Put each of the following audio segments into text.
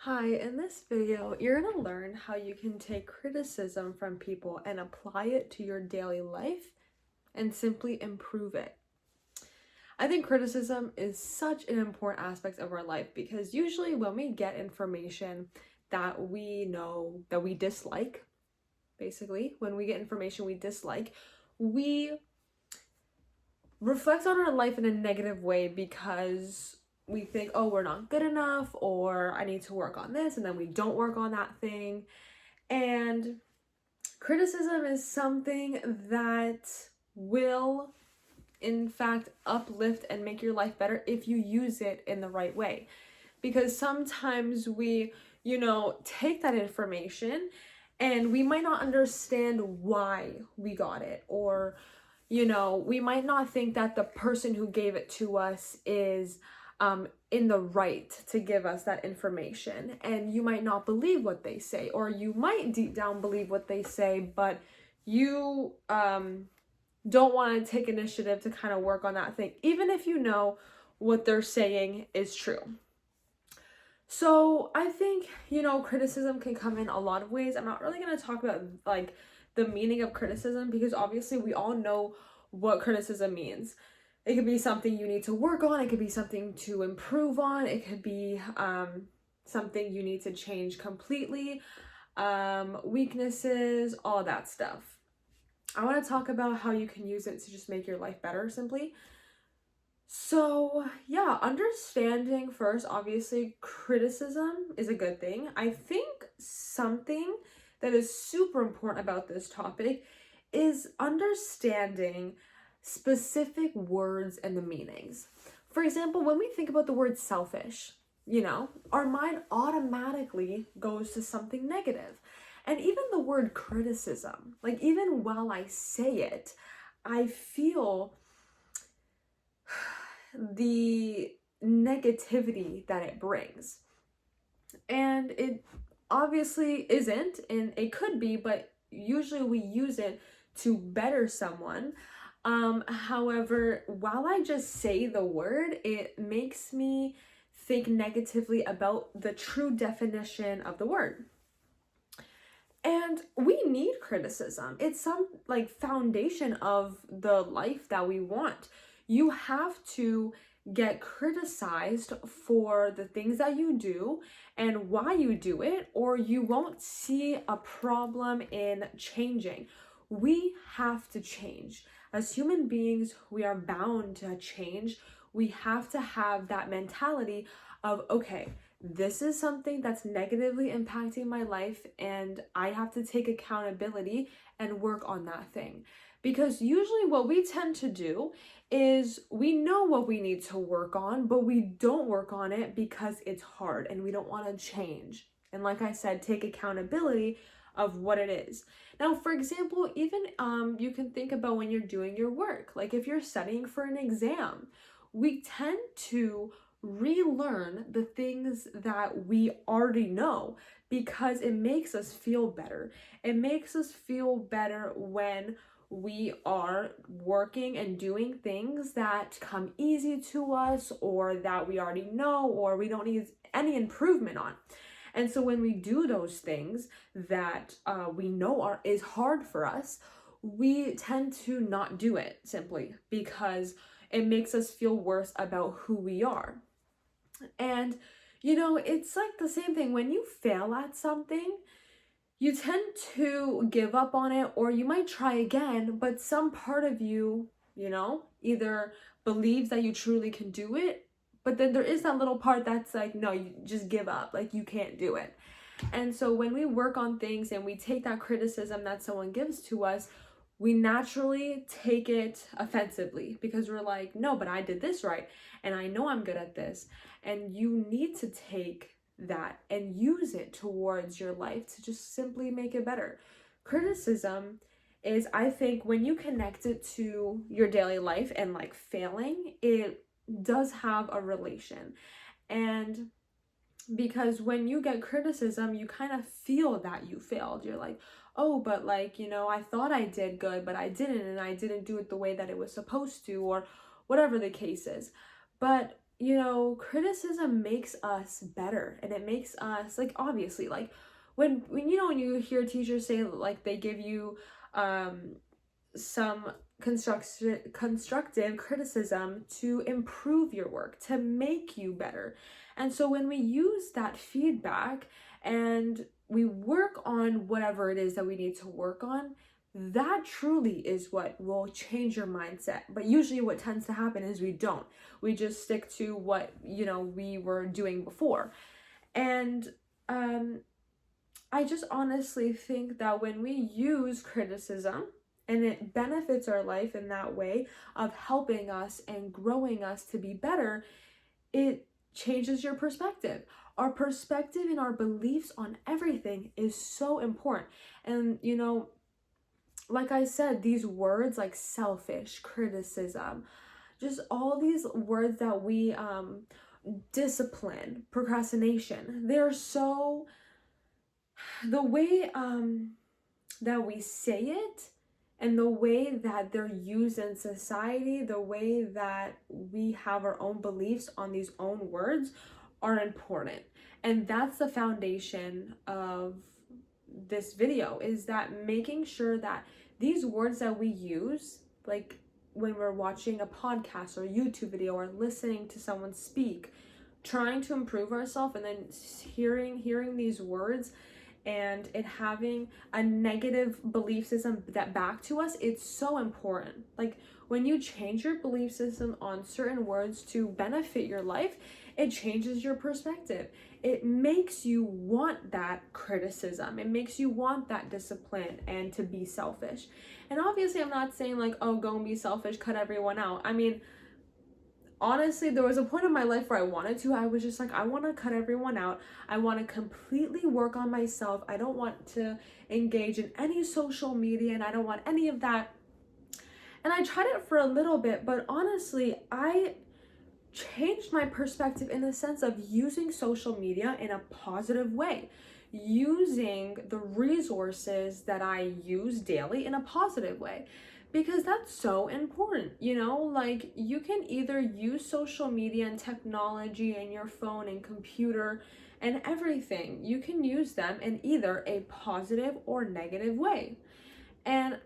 Hi, in this video, you're going to learn how you can take criticism from people and apply it to your daily life and simply improve it. I think criticism is such an important aspect of our life because usually when we get information that we know that we dislike, basically, when we get information we dislike, we reflect on our life in a negative way because we think, oh, we're not good enough, or I need to work on this, and then we don't work on that thing. And criticism is something that will, in fact, uplift and make your life better if you use it in the right way. Because sometimes we, take that information and we might not understand why we got it, or we might not think that the person who gave it to us is in the right to give us that information. And you might not believe what they say, or you might deep down believe what they say, but you don't want to take initiative to kind of work on that thing, even if you know what they're saying is true. So I think, criticism can come in a lot of ways. I'm not really going to talk about like the meaning of criticism because obviously we all know what criticism means. It could be something you need to work on. It could be something to improve on. It could be something you need to change completely. Weaknesses, all that stuff. I want to talk about how you can use it to just make your life better simply. So, yeah, understanding first, obviously, criticism is a good thing. I think something that is super important about this topic is understanding specific words and the meanings. For example, when we think about the word selfish, our mind automatically goes to something negative. And even the word criticism, like even while I say it, I feel the negativity that it brings. And it obviously isn't, and it could be, but usually we use it to better someone. However, while I just say the word, it makes me think negatively about the true definition of the word. And we need criticism. It's some like foundation of the life that we want. You have to get criticized for the things that you do and why you do it, or you won't see a problem in changing. We have to change. As human beings, we are bound to change. We have to have that mentality of, okay, this is something that's negatively impacting my life, and I have to take accountability and work on that thing. Because usually what we tend to do is we know what we need to work on, but we don't work on it because it's hard and we don't want to change. And like I said, take accountability of what it is. Now, for example, even you can think about when you're doing your work. Like if you're studying for an exam, we tend to relearn the things that we already know because it makes us feel better. It makes us feel better when we are working and doing things that come easy to us, or that we already know, or we don't need any improvement on. And so when we do those things that we know is hard for us, we tend to not do it simply because it makes us feel worse about who we are. And it's like the same thing when you fail at something. You tend to give up on it, or you might try again, but some part of you, either believes that you truly can do it, but then there is that little part that's like, no, you just give up, like you can't do it. And so when we work on things and we take that criticism that someone gives to us, we naturally take it offensively because we're like, no, but I did this right, and I know I'm good at this. And you need to take that and use it towards your life to just simply make it better. Criticism is, I think, when you connect it to your daily life and like failing, it does have a relation. And because when you get criticism, you kind of feel that you failed. You're like, oh, but like, I thought I did good, but I didn't, and I didn't do it the way that it was supposed to, or whatever the case is. But criticism makes us better, and it makes us, like, obviously, like, when you hear teachers say, like, they give you um some constructive criticism to improve your work, to make you better. And so when we use that feedback and we work on whatever it is that we need to work on, that truly is what will change your mindset. But usually what tends to happen is we don't. We just stick to what, we were doing before. And I just honestly think that when we use criticism and it benefits our life in that way of helping us and growing us to be better, it changes your perspective. Our perspective and our beliefs on everything is so important. And, like I said, these words like selfish, criticism, just all these words that we, discipline, procrastination, they're so, the way that we say it and the way that they're used in society, the way that we have our own beliefs on these own words are important. And that's the foundation of this video, is that making sure that these words that we use, like when we're watching a podcast or YouTube video or listening to someone speak, trying to improve ourselves, and then hearing these words and it having a negative belief system that back to us, it's so important. Like, when you change your belief system on certain words to benefit your life, it changes your perspective. It makes you want that criticism. It makes you want that discipline and to be selfish. And obviously, I'm not saying like, oh, go and be selfish, cut everyone out. I mean, honestly, there was a point in my life where I was just like, I want to cut everyone out. I want to completely work on myself. I don't want to engage in any social media, and I don't want any of that. And I tried it for a little bit, but honestly, I changed my perspective in the sense of using social media in a positive way, using the resources that I use daily in a positive way. Because that's so important, like, you can either use social media and technology and your phone and computer and everything. You can use them in either a positive or negative way. And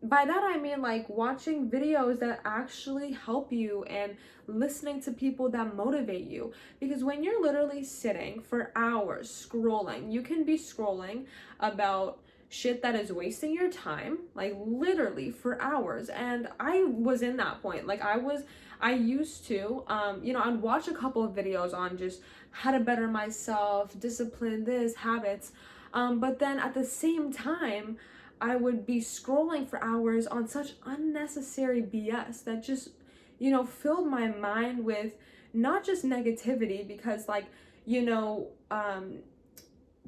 by that I mean like watching videos that actually help you and listening to people that motivate you. Because when you're literally sitting for hours scrolling, you can be scrolling about shit that is wasting your time, like literally for hours. And I was in that point. Like, I used to, I'd watch a couple of videos on just how to better myself, discipline, this, habits. But then at the same time, I would be scrolling for hours on such unnecessary BS that just, filled my mind with not just negativity, because, like,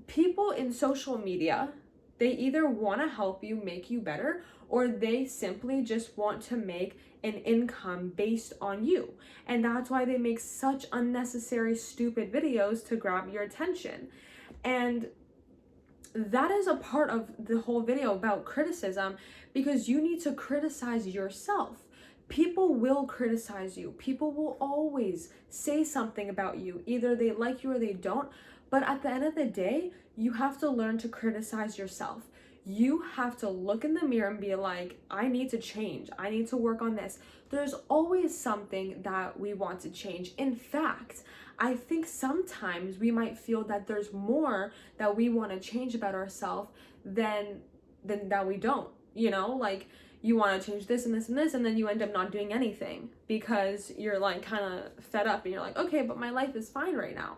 people in social media, they either want to help you, make you better, or they simply just want to make an income based on you. And that's why they make such unnecessary, stupid videos to grab your attention. And that is a part of the whole video about criticism, because you need to criticize yourself. People will criticize you. People will always say something about you. Either they like you or they don't. But at the end of the day, you have to learn to criticize yourself. You have to look in the mirror and be like, I need to change. I need to work on this. There's always something that we want to change. In fact, I think sometimes we might feel that there's more that we want to change about ourselves than that we don't, like, you want to change this and this and this, and then you end up not doing anything because you're like kind of fed up and you're like, okay, but my life is fine right now.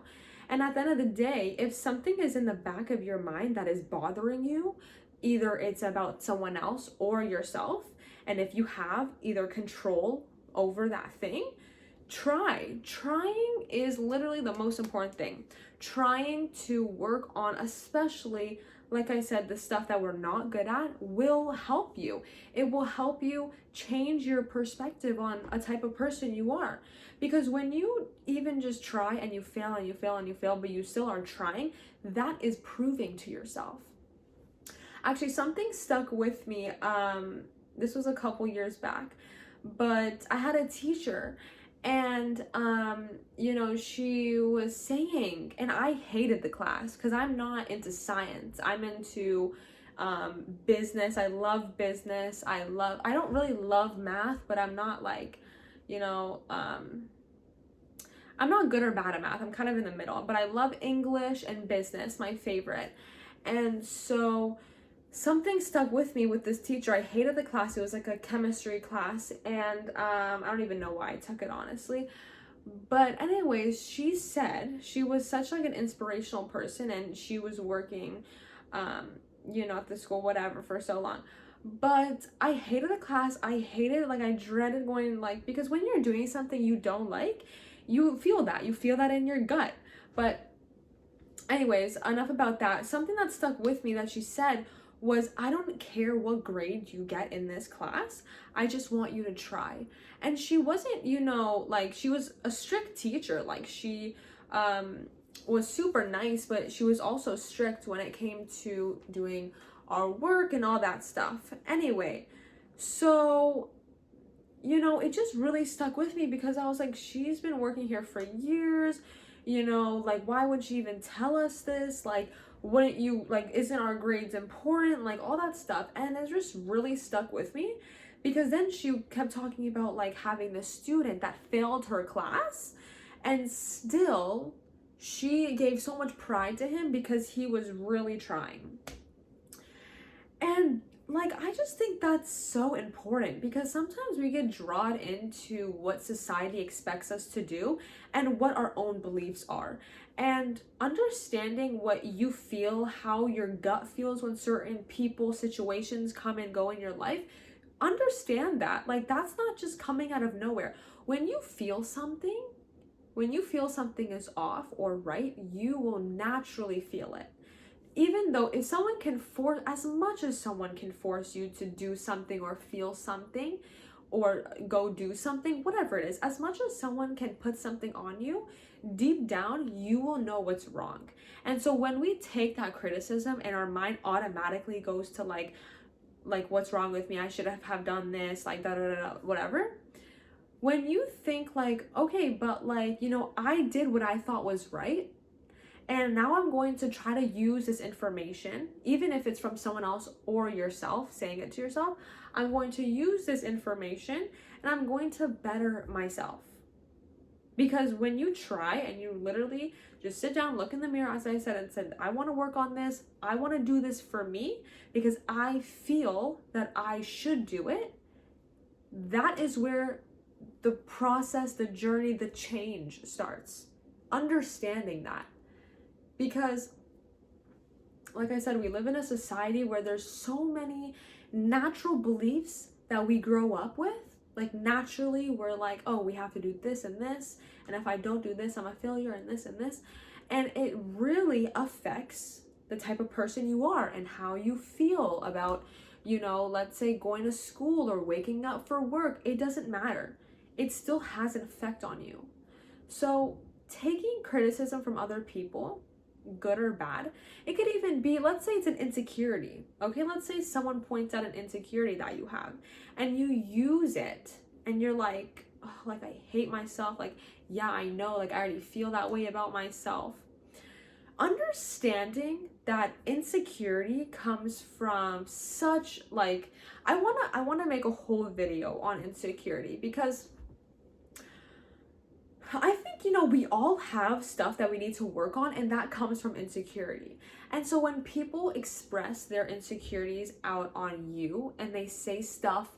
And at the end of the day, if something is in the back of your mind that is bothering you, either it's about someone else or yourself, and if you have either control over that thing, trying is literally the most important thing. Trying to work on, especially, like I said, the stuff that we're not good at, will help you. It will help you change your perspective on a type of person you are. Because when you even just try and you fail and you fail and you fail, but you still are trying, that is proving to yourself. Actually, something stuck with me. This was a couple years back, but I had a teacher, And she was saying, and I hated the class because I'm not into science. I'm into business. I love business. I don't really love math, but I'm not like, you know, I'm not good or bad at math. I'm kind of in the middle, but I love English and business, my favorite. And so something stuck with me with this teacher. I hated the class. It was like a chemistry class, and I don't even know why I took it, honestly. But anyways, she said she was such like an inspirational person, and she was working at the school, whatever, for so long. But I hated the class. I hated it. Like, I dreaded going, like, because when you're doing something you don't like, you feel that in your gut. But anyways, enough about that. Something that stuck with me that she said was, I don't care what grade you get in this class, I just want you to try. And she wasn't, like, she was a strict teacher. Like, she was super nice, but she was also strict when it came to doing our work and all that stuff. Anyway, so it just really stuck with me because I was like, she's been working here for years, like, why would she even tell us this? Like, wouldn't you, like, isn't our grades important? Like, all that stuff. And it just really stuck with me because then she kept talking about, like, having this student that failed her class, and still she gave so much pride to him because he was really trying. And like, I just think that's so important because sometimes we get drawn into what society expects us to do and what our own beliefs are. And understanding what you feel, how your gut feels when certain people, situations come and go in your life, understand that. Like, that's not just coming out of nowhere. When you feel something is off or right, you will naturally feel it. Even though if someone can force, as much as someone can force you to do something or feel something or go do something, whatever it is, as much as someone can put something on you, deep down, you will know what's wrong. And so when we take that criticism and our mind automatically goes to like what's wrong with me? I should have done this, like whatever. When you think like, okay, but like, I did what I thought was right, and now I'm going to try to use this information, even if it's from someone else or yourself, saying it to yourself. I'm going to use this information and I'm going to better myself. Because when you try and you literally just sit down, look in the mirror, as I said, and said, I want to work on this. I want to do this for me because I feel that I should do it. That is where the process, the journey, the change starts. Understanding that. Because, like I said, we live in a society where there's so many natural beliefs that we grow up with. Like, naturally, we're like, oh, we have to do this and this. And if I don't do this, I'm a failure, and this and this. And it really affects the type of person you are and how you feel about, let's say going to school or waking up for work. It doesn't matter. It still has an effect on you. So taking criticism from other people, good or bad, it could even be, let's say it's an insecurity. Okay, let's say someone points out an insecurity that you have and you use it and you're like, oh, like, I hate myself. Like, yeah, I know, like, I already feel that way about myself. Understanding that insecurity comes from such, like, I want to make a whole video on insecurity because I think, we all have stuff that we need to work on, and that comes from insecurity. And so when people express their insecurities out on you and they say stuff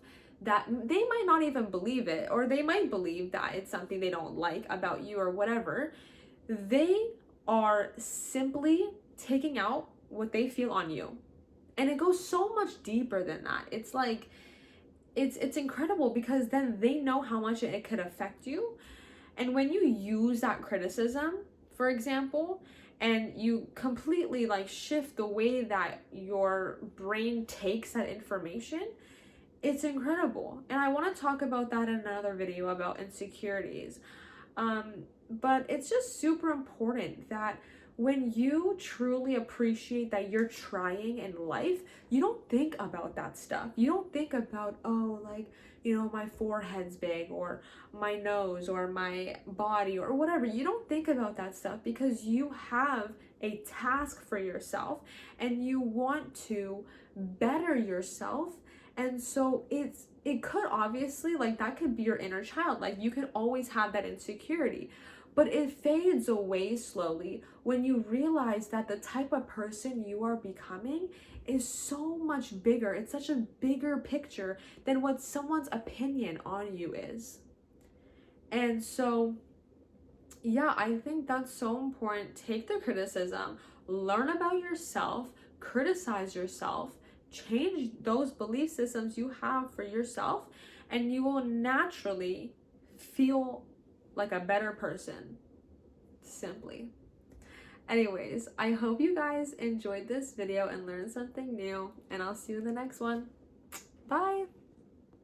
that they might not even believe it, or they might believe that it's something they don't like about you or whatever, they are simply taking out what they feel on you. And it goes so much deeper than that. It's like, it's incredible because then they know how much it could affect you. And when you use that criticism, for example, and you completely like shift the way that your brain takes that information, it's incredible. And I want to talk about that in another video about insecurities. But it's just super important that when you truly appreciate that you're trying in life, you don't think about that stuff. You don't think about, oh, like, my forehead's big, or my nose, or my body, or whatever. You don't think about that stuff because you have a task for yourself and you want to better yourself. And so it could obviously, like, that could be your inner child. Like, you can always have that insecurity, but it fades away slowly when you realize that the type of person you are becoming is so much bigger. It's such a bigger picture than what someone's opinion on you is. And so, yeah, I think that's so important. Take the criticism, learn about yourself, criticize yourself, change those belief systems you have for yourself, and you will naturally feel like a better person. Simply. Anyways, I hope you guys enjoyed this video and learned something new, and I'll see you in the next one. Bye!